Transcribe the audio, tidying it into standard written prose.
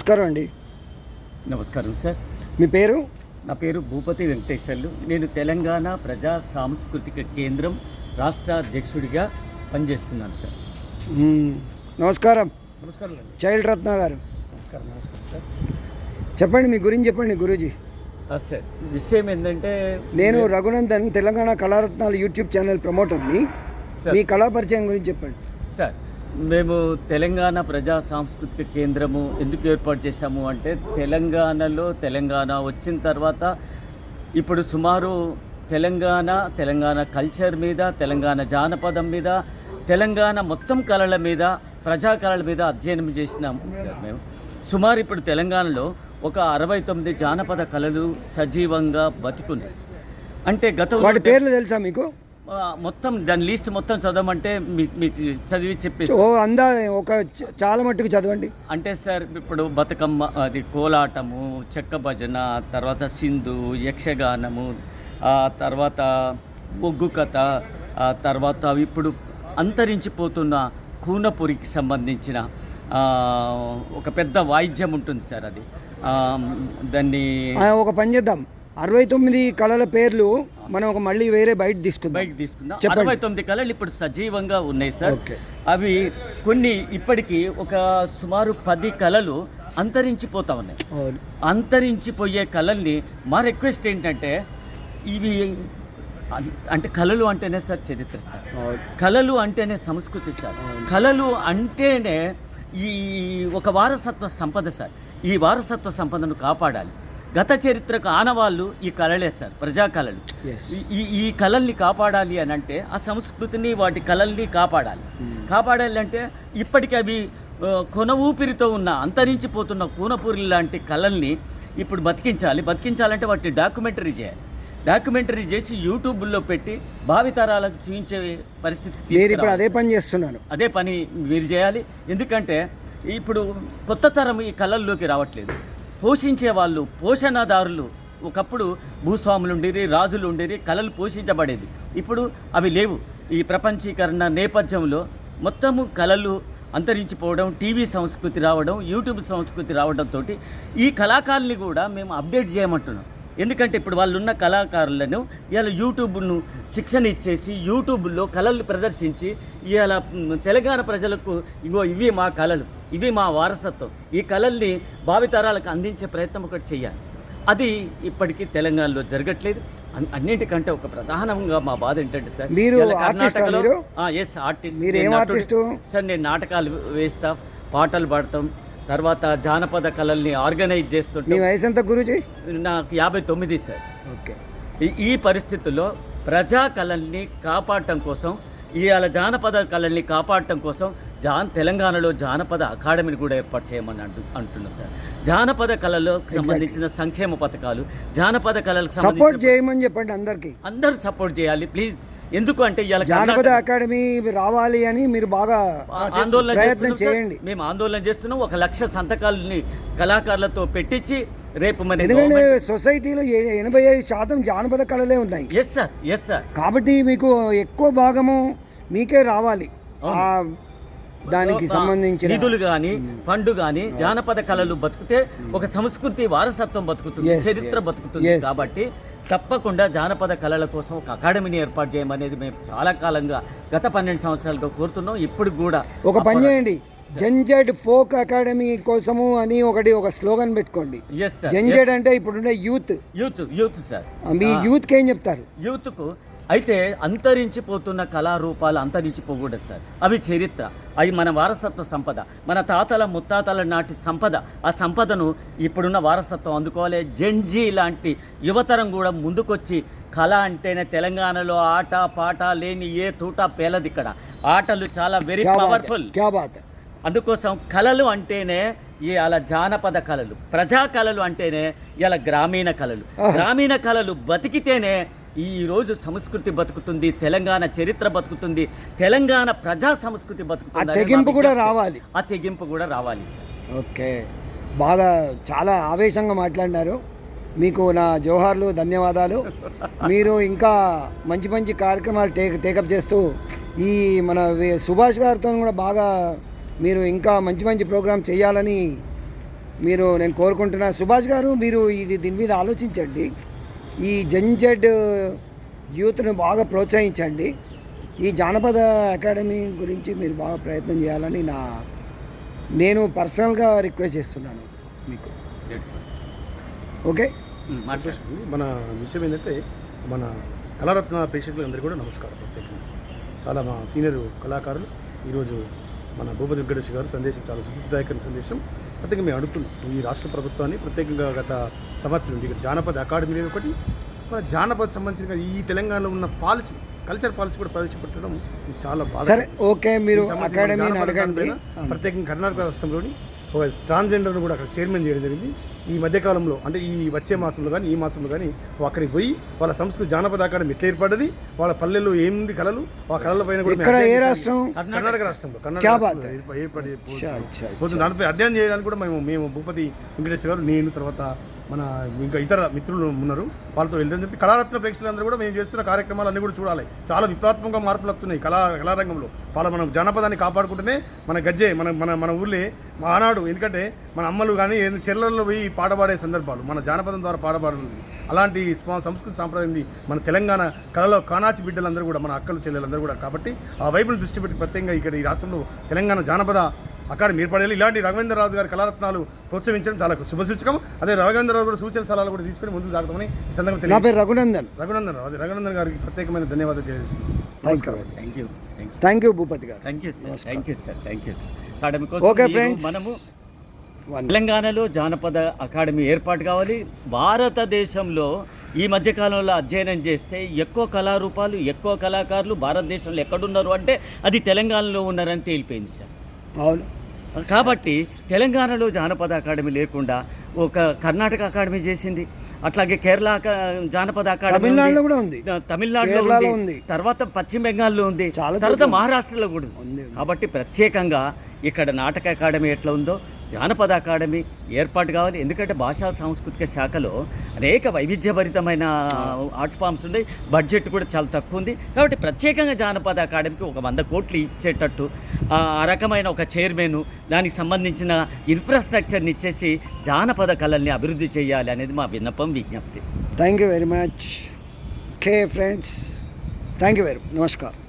నమస్కారం అండి. నమస్కారం సార్. మీ పేరు? నా పేరు భూపతి వెంకటేశ్వర్లు. నేను తెలంగాణ ప్రజా సాంస్కృతిక కేంద్రం రాష్ట్ర అధ్యక్షుడిగా పనిచేస్తున్నాను సార్. నమస్కారం. నమస్కారం అండి. చైల్డ్ రత్న గారు. నమస్కారం సార్. చెప్పండి, మీ గురించి చెప్పండి గురూజీ. సార్, విషయం ఏంటంటే నేను రఘునందన్, తెలంగాణ కళారత్నాలు యూట్యూబ్ ఛానల్ ప్రమోటర్ని. మీ కళా పరిచయం గురించి చెప్పండి సార్. మేము తెలంగాణ ప్రజా సాంస్కృతిక కేంద్రము ఎందుకు ఏర్పాటు చేశాము అంటే, తెలంగాణ వచ్చిన తర్వాత ఇప్పుడు సుమారు తెలంగాణ కల్చర్ మీద, తెలంగాణ జానపదం మీద, తెలంగాణ మొత్తం కళల మీద, ప్రజా కళల మీద అధ్యయనం చేసినాము సార్. మేము సుమారు ఇప్పుడు తెలంగాణలో ఒక 69 జానపద కళలు సజీవంగా బతుకున్నాయి. అంటే వాటి పేర్లు తెలుసా మీకు? మొత్తం దాని లిస్ట్ మొత్తం చదవమంటే మీకు చదివి చెప్పేసి ఒక చాలా మట్టుకు చదవండి. అంటే సార్, ఇప్పుడు బతుకమ్మ, అది కోలాటము, చెక్క భజన, తర్వాత సింధు, యక్షగానము, తర్వాత ఒగ్గు కథ, తర్వాత ఇప్పుడు అంతరించిపోతున్న కూనపురికి సంబంధించిన ఒక పెద్ద వాయిద్యం ఉంటుంది సార్. అది దాన్ని ఒక పని చేద్దాం, 69 కళల పేర్లు మనం ఒక మళ్ళీ వేరే బయట తీసుకుందాం. 69 కళలు ఇప్పుడు సజీవంగా ఉన్నాయి సార్. అవి కొన్ని ఇప్పటికీ ఒక సుమారు 10 కళలు అంతరించిపోతా ఉన్నాయి. అంతరించిపోయే కళల్ని మా రిక్వెస్ట్ ఏంటంటే, ఇవి అంటే కళలు అంటేనే సార్ చరిత్ర సార్, కళలు అంటేనే సంస్కృతి సార్, కళలు అంటేనే ఈ ఒక వారసత్వ సంపద సార్. ఈ వారసత్వ సంపదను కాపాడాలి. గత చరిత్రకు ఆనవాళ్ళు ఈ కళలే సార్, ప్రజా కళలు. ఈ కళల్ని కాపాడాలి అని అంటే ఆ సంస్కృతిని, వాటి కళల్ని కాపాడాలి అంటే ఇప్పటికీ అవి కొన ఊపిరితో ఉన్న అంతరించిపోతున్న కూనపూరి లాంటి కళల్ని ఇప్పుడు బతికించాలంటే వాటిని డాక్యుమెంటరీ చేసి యూట్యూబ్లో పెట్టి భావితరాలకు చూపించే పరిస్థితి అదే పని చేస్తున్నాను. అదే పని మీరు చేయాలి. ఎందుకంటే ఇప్పుడు కొత్త తరం ఈ కళల్లోకి రావట్లేదు. పోషించే వాళ్ళు, పోషణదారులు, ఒకప్పుడు భూస్వాములు ఉండేది, రాజులు ఉండేది, కళలు పోషించబడేది. ఇప్పుడు అవి లేవు. ఈ ప్రపంచీకరణ నేపథ్యంలో మొత్తము కళలు అంతరించిపోవడం, టీవీ సంస్కృతి రావడం, యూట్యూబ్ సంస్కృతి రావడంతో ఈ కళాకారుల్ని కూడా మేము అప్డేట్ చేయమంటున్నాం. ఎందుకంటే ఇప్పుడు వాళ్ళు ఉన్న కళాకారులను ఇవాళ యూట్యూబ్ను శిక్షణ ఇచ్చేసి యూట్యూబ్లో కళలు ప్రదర్శించి ఇవాళ తెలంగాణ ప్రజలకు ఇగో ఇవి మా కళలు, ఇవి మా వారసత్వం, ఈ కళల్ని భావితరాలకు అందించే ప్రయత్నం ఒకటి చేయాలి. అది ఇప్పటికీ తెలంగాణలో జరగట్లేదు. అన్నింటికంటే ఒక ప్రధానంగా మా బాధ ఏంటంటే సార్, కర్ణాటకలో ఆర్టిస్ట్ సార్, నేను నాటకాలు వేస్తా, పాటలు పాడతాం, తర్వాత జానపద కళల్ని ఆర్గనైజ్ చేస్తుంటే. మీ వయసు ఎంత గురూజీ? నాకు 59 సార్. ఓకే. ఈ పరిస్థితుల్లో ప్రజా కళల్ని కాపాడటం కోసం, ఇవాళ జానపద కళల్ని కాపాడటం కోసం తెలంగాణలో జానపద అకాడమీని కూడా ఏర్పాటు చేయమని అంటున్నాం సార్. జానపద కళలకు సంబంధించిన సంక్షేమ పథకాలు, జానపద కళలకు సపోర్ట్ చేయమని చెప్పండి. అందరూ సపోర్ట్ చేయాలి ప్లీజ్. ఎందుకు అంటే జానపద అకాడమీ రావాలి అని మీరు బాగా ఆందోళన చేయండి. మేము ఆందోళన చేస్తున్నాం. 1,00,000 సంతకాలని కళాకారులతో పెట్టించి రేపు ఎందుకంటే సొసైటీలో 85% జానపద కళలే ఉన్నాయి. Yes sir. కాబట్టి మీకు ఎక్కువ భాగము మీకే రావాలి. దానికి సంబంధించిన నిధులు కానీ, ఫండ్ కానీ, జానపద కళలు బతుకుతే ఒక సంస్కృతి వారసత్వం బతుకుతుంది, చరిత్ర బతుకుతుంది. కాబట్టి తప్పకుండా జానపద కళల కోసం ఒక అకాడమీని ఏర్పాటు చేయమనేది మేము చాలా కాలంగా, గత 12 సంవత్సరాలుగా కోరుతున్నాం. ఇప్పుడు కూడా ఒక పని చేయండి, జంజెడ్ ఫోక్ అకాడమీ కోసము అని ఒక స్లోగన్ పెట్టుకోండి. జంజెడ్ అంటే ఇప్పుడున్న యూత్ సార్. మీ యూత్కి ఏం చెప్తారు? యూత్కు అయితే అంతరించిపోతున్న కళారూపాలు అంతరించిపోకూడదు సార్. అవి చరిత్ర, అవి మన వారసత్వ సంపద, మన తాతల ముత్తాతల నాటి సంపద. ఆ సంపదను ఇప్పుడున్న వారసత్వం అందుకోవాలి. జెన్జీ లాంటి యువతరం కూడా ముందుకొచ్చి, కళ అంటేనే తెలంగాణలో ఆట పాట లేని ఏ తూట పేలది. ఇక్కడ ఆటలు చాలా వెరీ పవర్ఫుల్. అందుకోసం కళలు అంటేనే ఇలా జానపద కళలు, ప్రజా కళలు అంటేనే ఇలా గ్రామీణ కళలు బతికితేనే ఈరోజు సంస్కృతి బతుకుతుంది, తెలంగాణ చరిత్ర బతుకుతుంది, తెలంగాణ ప్రజా సంస్కృతి బతుకుతుంది. ఆ తెగింపు కూడా రావాలి సార్. ఓకే, బాగా చాలా ఆవేశంగా మాట్లాడినారు. మీకు నా జోహార్లు, ధన్యవాదాలు. మీరు ఇంకా మంచి కార్యక్రమాలు టేకప్ చేస్తూ ఈ మన సుభాష్ గారితో కూడా బాగా మీరు ఇంకా మంచి ప్రోగ్రామ్ చేయాలని నేను కోరుకుంటున్నా. సుభాష్ గారు, మీరు దీని మీద ఆలోచించండి. ఈ జెడ్ యూత్ను బాగా ప్రోత్సహించండి. ఈ జానపద అకాడమీ గురించి మీరు బాగా ప్రయత్నం చేయాలని నేను పర్సనల్గా రిక్వెస్ట్ చేస్తున్నాను మీకు. ఓకే, మాట్లాడుతుంది. మన విషయం ఏంటంటే, మన కళారత్న ప్రేక్షకులందరికీ కూడా నమస్కారం. ప్రత్యేకంగా చాలా మా సీనియర్ కళాకారులు ఈరోజు మన భూపతి వెంకటేష్ గారు సందేశం చాలా స్ఫూర్తిదాయకమైన సందేశం. ప్రత్యేకంగా మేము అడుగుతున్నాం ఈ రాష్ట్ర ప్రభుత్వాన్ని, ప్రత్యేకంగా గత సంవత్సరం ఇక్కడ జానపద అకాడమీ అనేది ఒకటి, మన జానపద సంబంధించిన ఈ తెలంగాణలో ఉన్న పాలసీ, కల్చర్ పాలసీ కూడా ప్రవేశపెట్టడం ఇది చాలా బాగా. సరే, ఓకే, మీరు అకాడమీని అడగండి. ప్రత్యేకంగా కర్ణాటక రాష్ట్రంలోని ఒక ట్రాన్స్జెండర్ను కూడా అక్కడ చైర్మన్ చేయడం జరిగింది. ఈ మధ్యకాలంలో అంటే ఈ వచ్చే మాసంలో కానీ ఈ మాసంలో కానీ అక్కడికి పోయి వాళ్ళ సంస్కృతి జానపద అకాడమీ ఎట్లా ఏర్పడ్డది, వాళ్ళ పల్లెల్లో ఏముంది కళలు, ఆ కళల పైన కూడా ఇక్కడ ఏ రాష్ట్రం? కర్ణాటక రాష్ట్రంలో ఏర్పడి దానిపై అధ్యయనం చేయడానికి కూడా మేము భూపతి వెంకటేష్ గారు, నేను, తర్వాత మన ఇంకా ఇతర మిత్రులు ఉన్నారు, వాళ్ళతో వెళ్ళడం జరిగింది. కళారత్న ప్రేక్షకులందరూ కూడా మేము చేస్తున్న కార్యక్రమాలన్నీ కూడా చూడాలి. చాలా విప్లవాత్మకంగా మార్పులు వస్తున్నాయి కళారంగంలో. మనం జానపదాన్ని కాపాడుకుంటేనే మన గజ్జే మన ఊళ్ళే ఆనాడు, ఎందుకంటే మన అమ్మలు కానీ చెర్లలో పోయి పాట పాడే సందర్భాలు మన జానపదం ద్వారా పాడబడుతుంది. అలాంటి సంస్కృతి సాంప్రదాయం మన తెలంగాణ కళలో కానాచి బిడ్డలందరూ కూడా, మన అక్కలు చెల్లెలందరూ కూడా, కాబట్టి ఆ వైపును దృష్టి పెట్టి ప్రత్యేకంగా ఇక్కడ ఈ రాష్ట్రంలో తెలంగాణ జానపద అకాడమీ ఏర్పడాలి. ఇలాంటి రాఘవేంద్రరాజు గారి కళారత్నాలు ప్రోత్సహించడం చాలా శుభసూచకం. అదే రాఘవేంద్రరావు కూడా సూచన సలహాలు కూడా తీసుకొని ముందుకు సాగుతామని ఈ సందర్భంగా నా పేరు రఘునందన్ గారికి ప్రత్యేకమైన ధన్యవాదాలు తెలియజేస్తున్నాను. నమస్కారం. థ్యాంక్ యూ భూపతి గారు. Thank you sir. Okay friends, మనము తెలంగాణలో జానపద అకాడమీ ఏర్పాటు కావాలి. భారతదేశంలో ఈ మధ్యకాలంలో అధ్యయనం చేస్తే ఎక్కువ కళారూపాలు, ఎక్కువ కళాకారులు భారతదేశంలో ఎక్కడున్నారు అంటే అది తెలంగాణలో ఉన్నారని తేలిపోయింది సార్. అవును, కాబట్టి తెలంగాణలో జానపద అకాడమీ లేకుండా ఒక కర్ణాటక అకాడమీ చేసింది, అట్లాగే కేరళ జానపద అకాడమీ తమిళనాడులో కూడా ఉంది, తమిళనాడులో ఉంది, తర్వాత పశ్చిమ బెంగాల్లో ఉంది, తర్వాత మహారాష్ట్రలో కూడా ఉంది. కాబట్టి ప్రత్యేకంగా ఇక్కడ నాటక అకాడమీ ఎట్లా ఉందో జానపద అకాడమీ ఏర్పాటు కావాలి. ఎందుకంటే భాషా సాంస్కృతిక శాఖలో అనేక వైవిధ్యభరితమైన ఆర్ట్ ఫామ్స్ ఉన్నాయి, బడ్జెట్ కూడా చాలా తక్కువ ఉంది. కాబట్టి ప్రత్యేకంగా జానపద అకాడమీకి ఒక 100 కోట్లు ఇచ్చేటట్టు ఆ రకమైన ఒక చైర్మన్, దానికి సంబంధించిన ఇన్ఫ్రాస్ట్రక్చర్ని ఇచ్చేసి జానపద కళల్ని అభివృద్ధి చేయాలి అనేది మా విన్నపం, విజ్ఞప్తి. Thank you very much. Okay friends, thank you very much. నమస్కారం.